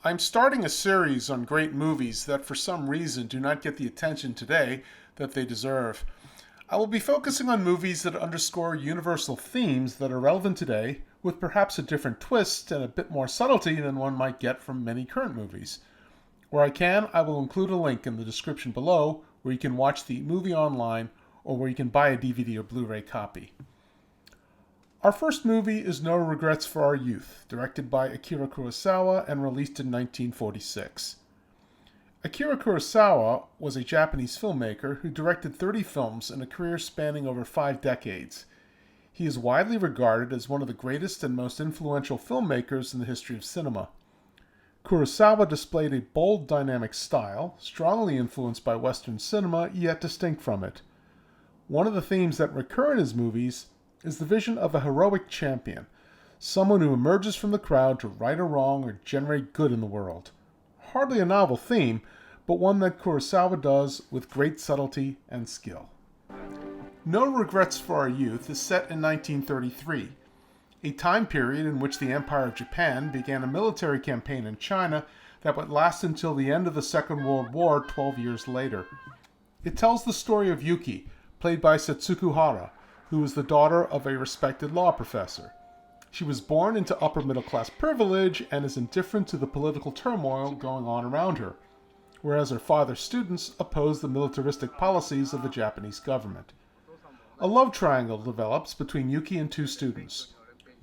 I'm starting a series on great movies that for some reason do not get the attention today that they deserve. I will be focusing on movies that underscore universal themes that are relevant today, with perhaps a different twist and a bit more subtlety than one might get from many current movies. Where I can, I will include a link in the description below where you can watch the movie online or where you can buy a DVD or Blu-ray copy. Our first movie is No Regrets for Our Youth, directed by Akira Kurosawa and released in 1946. Akira Kurosawa was a Japanese filmmaker who directed 30 films in a career spanning over 5 decades. He is widely regarded as one of the greatest and most influential filmmakers in the history of cinema. Kurosawa displayed a bold, dynamic style, strongly influenced by Western cinema, yet distinct from it. One of the themes that recur in his movies is the vision of a heroic champion, someone who emerges from the crowd to right a wrong or generate good in the world. Hardly a novel theme, but one that Kurosawa does with great subtlety and skill. No Regrets for Our Youth is set in 1933, a time period in which the Empire of Japan began a military campaign in China that would last until the end of the Second World War 12 years later. It tells the story of Yuki, played by Setsuko Hara, who was the daughter of a respected law professor. She was born into upper-middle-class privilege and is indifferent to the political turmoil going on around her, whereas her father's students oppose the militaristic policies of the Japanese government. A love triangle develops between Yuki and two students.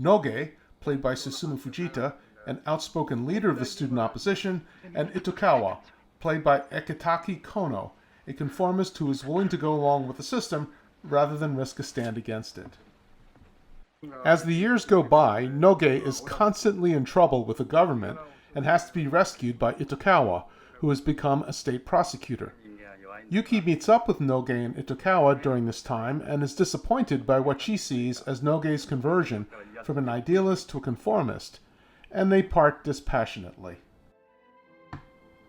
Noge, played by Susumu Fujita, an outspoken leader of the student opposition, and Itokawa, played by Ekitaki Kono, a conformist who is willing to go along with the system rather than risk a stand against it. As the years go by, Noge is constantly in trouble with the government and has to be rescued by Itokawa, who has become a state prosecutor. Yuki meets up with Noge and Itokawa during this time and is disappointed by what she sees as Noge's conversion from an idealist to a conformist, and they part dispassionately.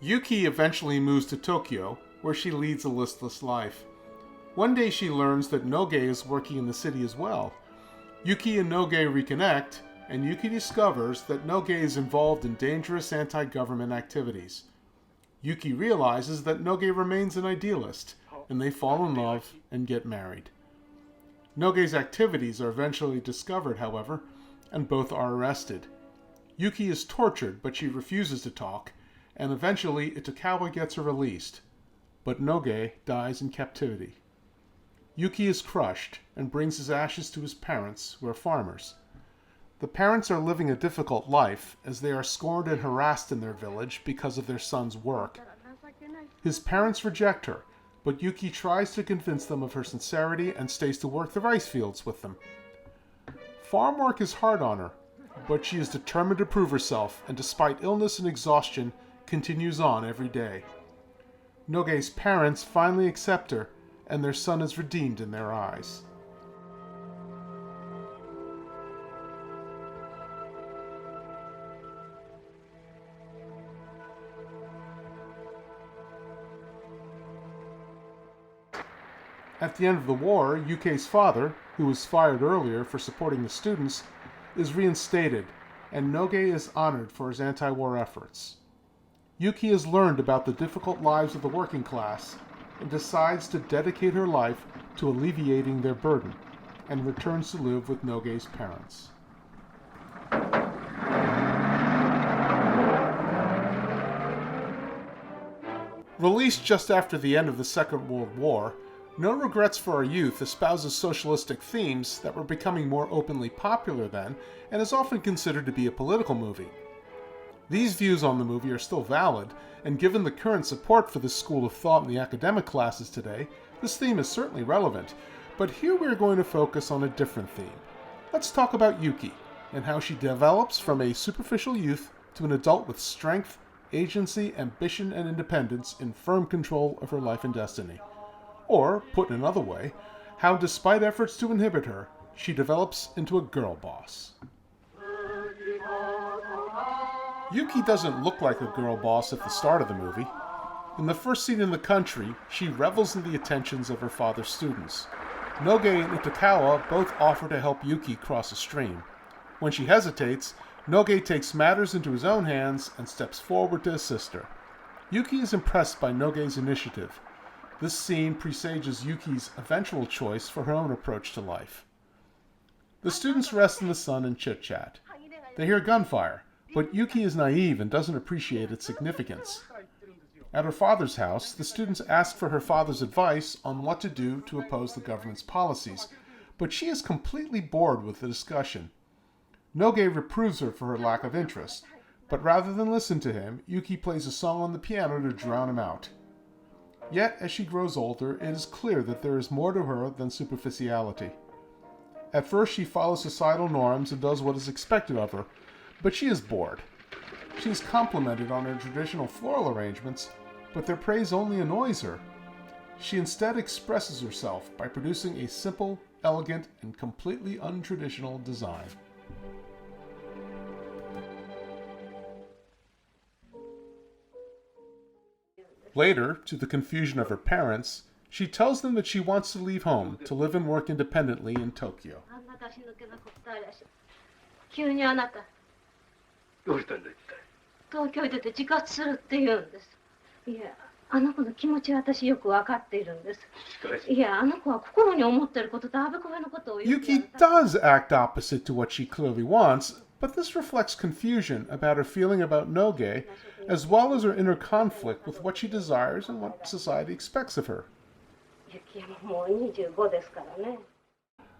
Yuki eventually moves to Tokyo, where she leads a listless life. One day she learns that Noge is working in the city as well. Yuki and Noge reconnect, and Yuki discovers that Noge is involved in dangerous anti-government activities. Yuki realizes that Noge remains an idealist, and they fall in love and get married. Noge's activities are eventually discovered, however, and both are arrested. Yuki is tortured, but she refuses to talk, and eventually Itokawa gets her released. But Noge dies in captivity. Yuki is crushed and brings his ashes to his parents, who are farmers. The parents are living a difficult life as they are scorned and harassed in their village because of their son's work. His parents reject her, but Yuki tries to convince them of her sincerity and stays to work the rice fields with them. Farm work is hard on her, but she is determined to prove herself and despite illness and exhaustion, continues on every day. Noge's parents finally accept her, and their son is redeemed in their eyes. At the end of the war, Yuki's father, who was fired earlier for supporting the students, is reinstated, and Noge is honored for his anti-war efforts. Yuki has learned about the difficult lives of the working class and decides to dedicate her life to alleviating their burden, and returns to live with Noge's parents. Released just after the end of the Second World War, No Regrets for Our Youth espouses socialistic themes that were becoming more openly popular then, and is often considered to be a political movie. These views on the movie are still valid, and given the current support for this school of thought in the academic classes today, this theme is certainly relevant. But here we are going to focus on a different theme. Let's talk about Yuki, and how she develops from a superficial youth to an adult with strength, agency, ambition, and independence in firm control of her life and destiny. Or, put in another way, how despite efforts to inhibit her, she develops into a girl boss. Yuki doesn't look like a girl boss at the start of the movie. In the first scene in the country, she revels in the attentions of her father's students. Noge and Itokawa both offer to help Yuki cross a stream. When she hesitates, Noge takes matters into his own hands and steps forward to assist her. Yuki is impressed by Noge's initiative. This scene presages Yuki's eventual choice for her own approach to life. The students rest in the sun and chit-chat. They hear gunfire, but Yuki is naive and doesn't appreciate its significance. At her father's house, the students ask for her father's advice on what to do to oppose the government's policies, but she is completely bored with the discussion. Noge reproves her for her lack of interest, but rather than listen to him, Yuki plays a song on the piano to drown him out. Yet, as she grows older, it is clear that there is more to her than superficiality. At first, she follows societal norms and does what is expected of her, but she is bored. She is complimented on her traditional floral arrangements, but their praise only annoys her. She instead expresses herself by producing a simple, elegant, and completely untraditional design. Later, to the confusion of her parents, she tells them that she wants to leave home to live and work independently in Tokyo. 急にあなたどうしたんだ一体東京へ出て自活するって言うんです。いや、あの子の気持ちは私よく分かっているんです。いや、あの子は心に思っていることとあべこべのことを言う。Yuki does act opposite to what she clearly wants, but this reflects confusion about her feeling about Noge, as well as her inner conflict with what she desires and what society expects of her.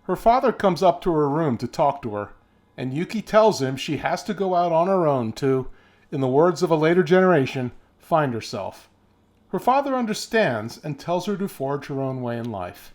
Her father comes up to her room to talk to her, and Yuki tells him she has to go out on her own to, in the words of a later generation, find herself. Her father understands and tells her to forge her own way in life.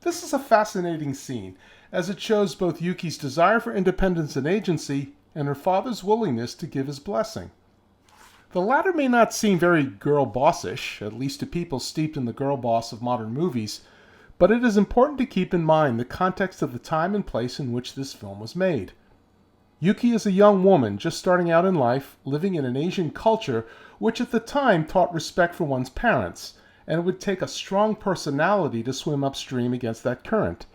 This is a fascinating scene, as it shows both Yuki's desire for independence and agency and her father's willingness to give his blessing. The latter may not seem very girl-bossish, at least to people steeped in the girl-boss of modern movies, but it is important to keep in mind the context of the time and place in which this film was made. Yuki is a young woman just starting out in life, living in an Asian culture which at the time taught respect for one's parents, and it would take a strong personality to swim upstream against that current.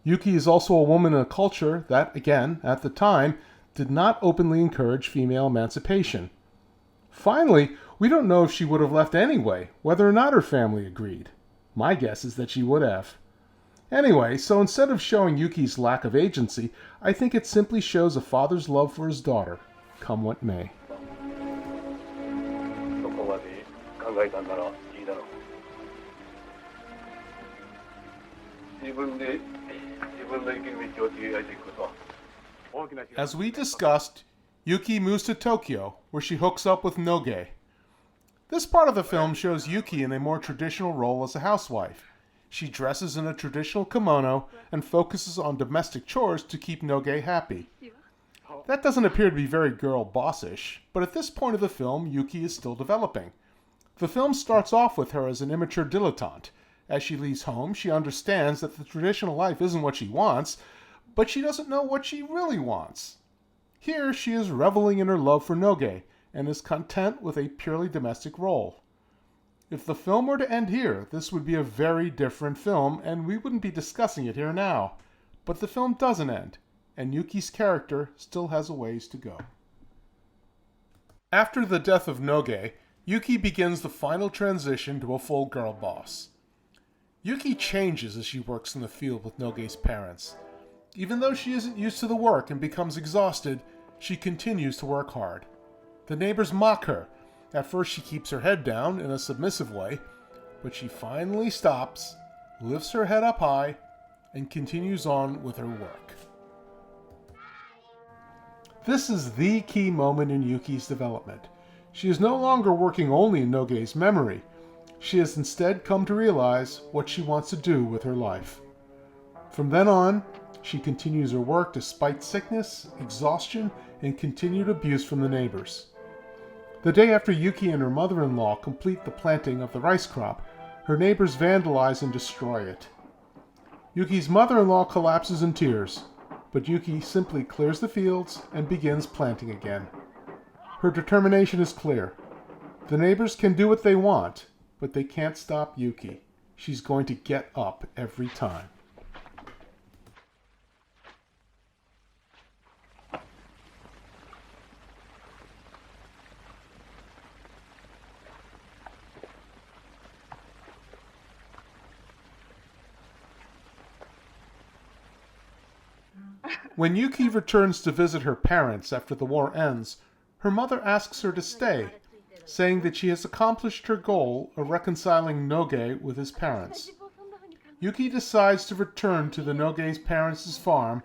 Yuki is also a woman in a culture that, again, at the time, did not openly encourage female emancipation. Finally, we don't know if she would have left anyway, whether or not her family agreed. My guess is that she would have. Anyway, so instead of showing Yuki's lack of agency, I think it simply shows a father's love for his daughter, come what may. As we discussed, Yuki moves to Tokyo, where she hooks up with Noge. This part of the film shows Yuki in a more traditional role as a housewife. She dresses in a traditional kimono and focuses on domestic chores to keep Noge happy. That doesn't appear to be very girl-bossish, but at this point of the film, Yuki is still developing. The film starts off with her as an immature dilettante. As she leaves home, she understands that the traditional life isn't what she wants, but she doesn't know what she really wants. Here, she is reveling in her love for Noge, and is content with a purely domestic role. If the film were to end here, this would be a very different film, and we wouldn't be discussing it here now. But the film doesn't end, and Yuki's character still has a ways to go. After the death of Noge, Yuki begins the final transition to a full girl boss. Yuki changes as she works in the field with Noge's parents. Even though she isn't used to the work and becomes exhausted, she continues to work hard. The neighbors mock her. At first she keeps her head down in a submissive way, but she finally stops, lifts her head up high, and continues on with her work. This is the key moment in Yuki's development. She is no longer working only in Noge's memory. She has instead come to realize what she wants to do with her life. From then on, she continues her work despite sickness, exhaustion, and continued abuse from the neighbors. The day after Yuki and her mother-in-law complete the planting of the rice crop, her neighbors vandalize and destroy it. Yuki's mother-in-law collapses in tears, but Yuki simply clears the fields and begins planting again. Her determination is clear. The neighbors can do what they want, but they can't stop Yuki. She's going to get up every time. When Yuki returns to visit her parents after the war ends, her mother asks her to stay, saying that she has accomplished her goal of reconciling Noge with his parents. Yuki decides to return to the Noge's parents' farm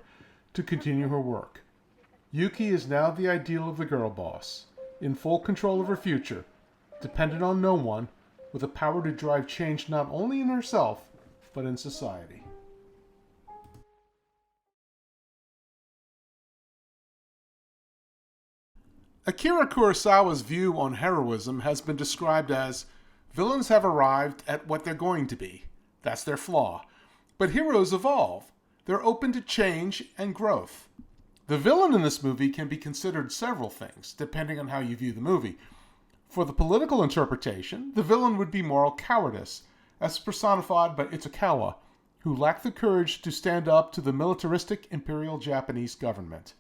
to continue her work. Yuki is now the ideal of the girl boss, in full control of her future, dependent on no one, with the power to drive change not only in herself, but in society. Akira Kurosawa's view on heroism has been described as, villains have arrived at what they're going to be. That's their flaw. But heroes evolve. They're open to change and growth. The villain in this movie can be considered several things, depending on how you view the movie. For the political interpretation, the villain would be moral cowardice, as personified by Itokawa, who lacked the courage to stand up to the militaristic Imperial Japanese government.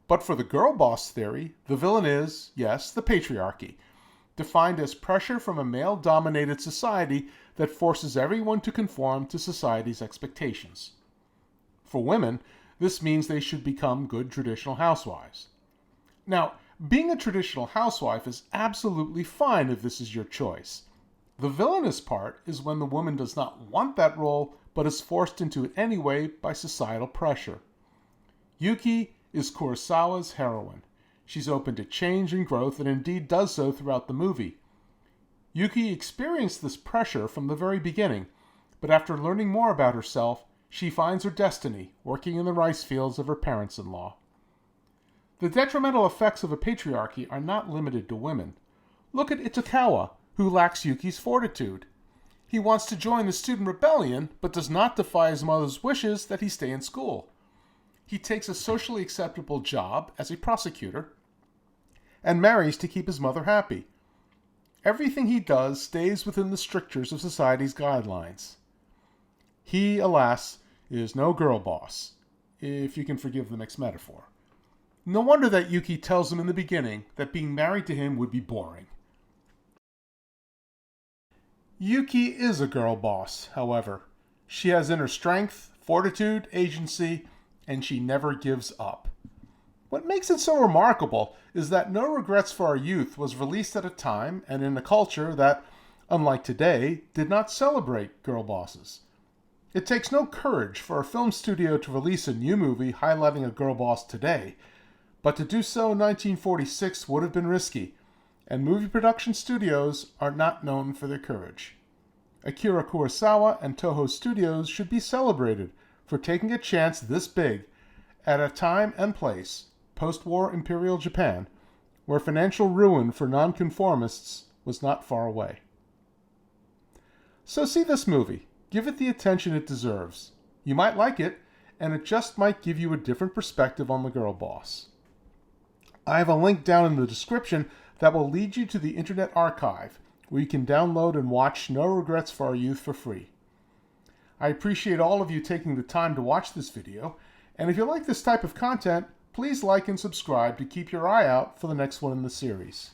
But for the girl boss theory, the villain is, yes, the patriarchy, defined as pressure from a male-dominated society that forces everyone to conform to society's expectations. For women, this means they should become good traditional housewives. Now, being a traditional housewife is absolutely fine if this is your choice. The villainous part is when the woman does not want that role, but is forced into it anyway by societal pressure. Yuki is Kurosawa's heroine. She's open to change and growth, and indeed does so throughout the movie. Yuki experienced this pressure from the very beginning, but after learning more about herself, she finds her destiny working in the rice fields of her parents-in-law. The detrimental effects of a patriarchy are not limited to women. Look at Itokawa, who lacks Yuki's fortitude. He wants to join the student rebellion, but does not defy his mother's wishes that he stay in school. He takes a socially acceptable job as a prosecutor and marries to keep his mother happy. Everything he does stays within the strictures of society's guidelines. He, alas, is no girl boss, if you can forgive the mixed metaphor. No wonder that Yuki tells him in the beginning that being married to him would be boring. Yuki is a girl boss, however. She has inner strength, fortitude, agency, and she never gives up. What makes it so remarkable is that No Regrets for Our Youth was released at a time and in a culture that, unlike today, did not celebrate girl bosses. It takes no courage for a film studio to release a new movie highlighting a girl boss today, but to do so in 1946 would have been risky, and movie production studios are not known for their courage. Akira Kurosawa and Toho Studios should be celebrated for taking a chance this big at a time and place, post-war Imperial Japan, where financial ruin for nonconformists was not far away. So see this movie. Give it the attention it deserves. You might like it, and it just might give you a different perspective on the girl boss. I have a link down in the description that will lead you to the Internet Archive, where you can download and watch No Regrets for Our Youth for free. I appreciate all of you taking the time to watch this video, and if you like this type of content, please like and subscribe to keep your eye out for the next one in the series.